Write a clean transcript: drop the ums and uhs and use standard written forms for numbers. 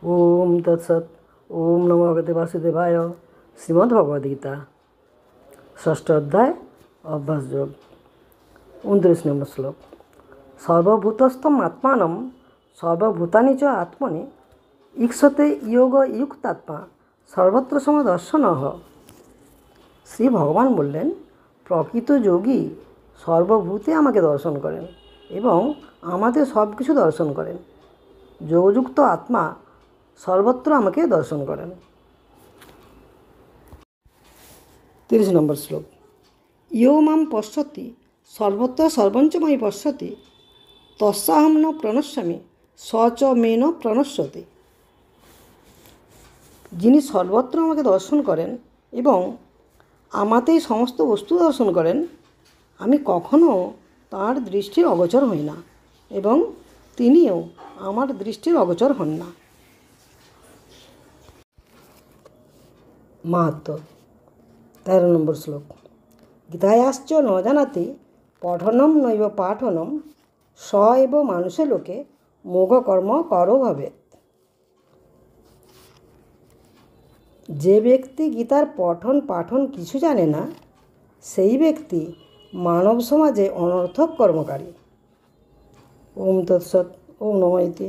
ওম তৎসৎ। ওম নমো ভগবতে বাসুদেবায়। শ্রীমদ্ভগবদ্গীতা ষষ্ঠ অধ্যায় অভ্যাস যোগ 29 নম্বর শ্লোক। সর্বভূতস্থম আত্মানম সর্বভূতানি চ আত্মনি ঈক্ষতে যোগ যুক্তাত্মা সর্বত্র সমদর্শনঃ। শ্রী ভগবান বললেন, প্রকৃত যোগী সর্বভূতে আমাকে দর্শন করেন এবং আমাদের সব কিছু দর্শন করেন। যোগযুক্ত আত্মা সর্বত্র আমাকে দর্শন করেন। 30 নম্বর শ্লোক। ইয়ো মাম পশ্যতি সর্বত্র সর্বঞ্চ ময়ি পশ্যতি তস্যাহম ন প্রণশ্যামি স চ মে ন প্রণশ্যতি। যিনি সর্বত্র আমাকে দর্শন করেন এবং আমাতেই সমস্ত বস্তু দর্শন করেন, আমি কখনও তাঁর দৃষ্টির অগোচর হই না এবং তিনিও আমার দৃষ্টির অগোচর হন না। মাহাত্ম্য 13 নম্বর শ্লোক। গীতায়াশ্চ ন জানাতি পঠনম নৈব পাঠনম স এব মানুষে লোকে মোঘকর্ম করো ভবেৎ। যে ব্যক্তি গীতার পঠন পাঠন কিছু জানে না, সেই ব্যক্তি মানব সমাজে অনর্থক কর্মকারী। ওম তৎসৎ। ওম নমো ইতি।